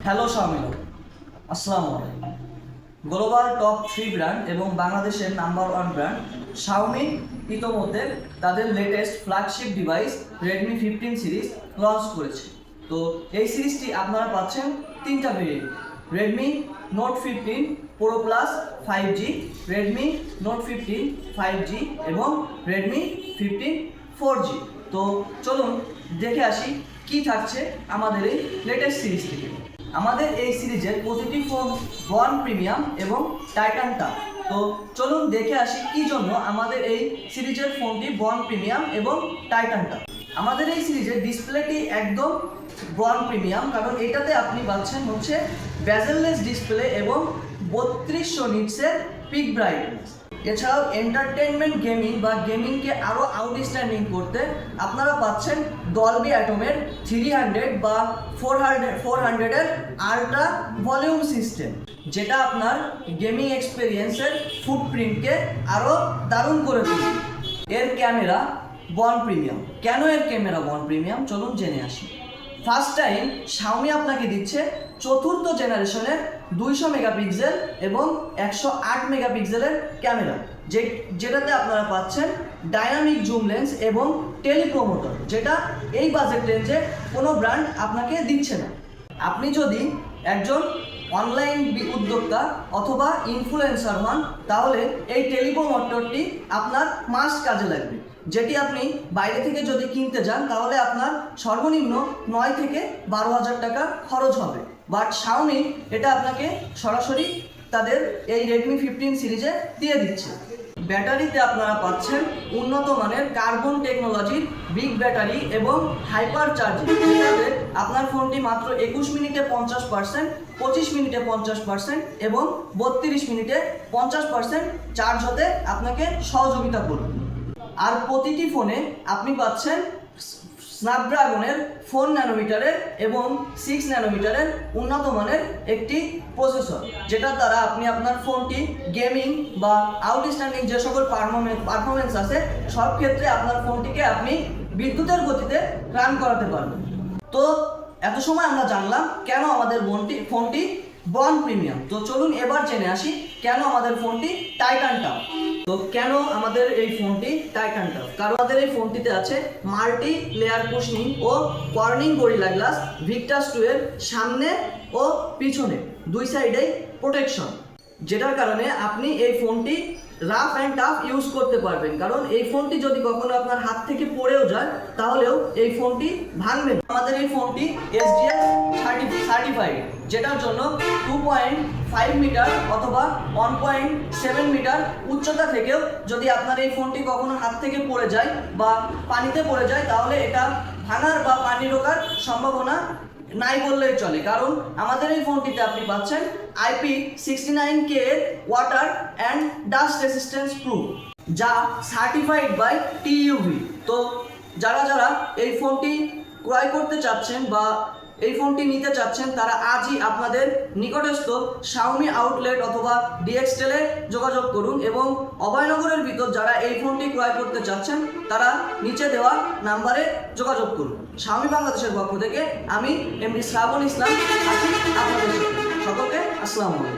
Hello শামিল, আসসালামু আলাইকুম। গ্লোবাল টপ 3 ব্র্যান্ড এবং বাংলাদেশের নাম্বার 1 ব্র্যান্ড শাওমি ইতোমধ্যে তাদের latest flagship device Redmi 15 series launch করেছে। তো এই সিরিজটি আপনারা পাচ্ছেন তিনটা variant: Redmi note 15 pro plus 5G, Redmi note 15 5G এবং রেডমি 15 4G। তো চলুন দেখে আসি কি থাকছে আমাদের এই লেটেস্ট সিরিজ থেকে। আমাদের এই সিরিজের প্রতিটি ফোন বন প্রিমিয়াম এবং টাইটান টাফ। তো চলুন দেখে আসি কি জন্য আমাদের এই সিরিজের ফোনটি বন প্রিমিয়াম এবং টাইটান টাফ। আমাদের এই সিরিজের ডিসপ্লেটি একদম বন প্রিমিয়াম, কারণ এটাতে আপনি পাচ্ছেন হচ্ছে বেজেললেস ডিসপ্লে এবং 3200 নিটসের পিক ব্রাইটনেস। এছাড়াও এন্টারটেনমেন্ট গেমিং বা গেমিংকে আরও আউটস্ট্যান্ডিং করতে আপনারা পাচ্ছেন ডলবি অ্যাটমের 300 বা 400 আল্ট্রা ভলিউম সিস্টেম, যেটা আপনার গেমিং এক্সপিরিয়েন্সের ফুটপ্রিন্টকে আরও দারুণ করে তুলবে। এর ক্যামেরা বন প্রিমিয়াম। কেন এর ক্যামেরা বন প্রিমিয়াম চলুন জেনে আসি। ফার্স্ট টাইম শাওমি আপনাকে দিচ্ছে চতুর্থ জেনারেশনের 200 মেগাপিক্সেল এবং 108 মেগাপিক্সেলের ক্যামেরা, যেটাতে আপনারা পাচ্ছেন ডাইনামিক জুম লেন্স এবং টেলিপ্রোমোটর, যেটা এই বাজেট রেঞ্জে কোনো ব্র্যান্ড আপনাকে দিচ্ছে না। আপনি যদি একজন অনলাইন উদ্যোক্তা অথবা ইনফ্লুয়েন্সার হন, তাহলে এই টেলিপ্রোমোটরটি আপনার মাস্ট কাজে লাগবে, যেটি আপনি বাইরে থেকে যদি কিনতে যান তাহলে আপনার সর্বনিম্ন 9 থেকে 12,000 টাকা খরচ হবে। বাট শাওমি এটা আপনাকে সরাসরি তাদের এই রেডমি 15 সিরিজে দিয়ে দিচ্ছে। ব্যাটারিতে আপনারা পাচ্ছেন উন্নত মানের কার্বন টেকনোলজির বিগ ব্যাটারি এবং হাইপার চার্জিং, যেটাতে আপনার ফোনটি মাত্র 21 মিনিটে 50%, 25 মিনিটে 50% এবং 32 মিনিটে 50% চার্জ হতে আপনাকে সহযোগিতা করবে। আর প্রতিটি ফোনে আপনি পাচ্ছেন স্ন্যাপড্রাগনের 4 ন্যানোমিটারের এবং 6 ন্যানোমিটারের উন্নত মানের একটি প্রসেসর, যেটার দ্বারা আপনি আপনার ফোনটি গেমিং বা আউটস্ট্যান্ডিং যে সকল পারফরমেন্স আছে সব ক্ষেত্রে আপনার ফোনটিকে আপনি বিদ্যুতের গতিতে রান করাতে পারবেন। তো এত সময় আমরা জানলাম কেন আমাদের ফোনটি বন প্রিমিয়াম। তো চলুন এবার জেনে আসি কেন আমাদের ফোনটি টাইটান টাফ। তো কেন আমাদের এই ফোনটি টাইটান টাফ? কারণ আমাদের এই ফোনটিতে আছে মাল্টি লেয়ার কুশনিং ও কর্নিং গরিলা গ্লাস ভিক্টাস 2 এর সামনে ও পিছনে দুই সাইডেই প্রোটেকশন, যেটার কারণে আপনি এই ফোনটি রাফ অ্যান্ড টাফ ইউজ করতে পারবেন। কারণ এই ফোনটি যদি কখনো আপনার হাত থেকে পড়েও যায় তাহলেও এই ফোনটি ভাঙবে না। আমাদের এই ফোনটি SGS সার্টিফাইড, যেটার জন্য 2.5 মিটার অথবা 1.7 মিটার উচ্চতা থেকেও যদি আপনার এই ফোনটি কখনো হাত থেকে পড়ে যায় বা পানিতে পড়ে যায় তাহলে এটা ভাঙার বা পানি ঢোকার সম্ভাবনা নাই বললেই চলে। কারণ আমাদের এই ফোনটিতে আপনি পাচ্ছেন IP69K water and dust resistance proof, যা সার্টিফাইড বাই TUV। তো যারা এই ফোনটি ক্রয় করতে চাচ্ছেন বা এই ফোনটি নিতে চাচ্ছেন তারা আজই আপনাদের নিকটস্থ শাওমি আউটলেট অথবা ডিএক্সটেলে যোগাযোগ করুন এবং অভয়নগরের ভিতর যারা এই ফোনটি ক্রয় করতে চাচ্ছেন তারা নিচে দেওয়া নাম্বারে যোগাযোগ করুন। শাওমি বাংলাদেশের পক্ষ থেকে আমি MD শ্রাবণ ইসলাম আছি আপনাদের সাথে। সকলকে আসসালামু আলাইকুম।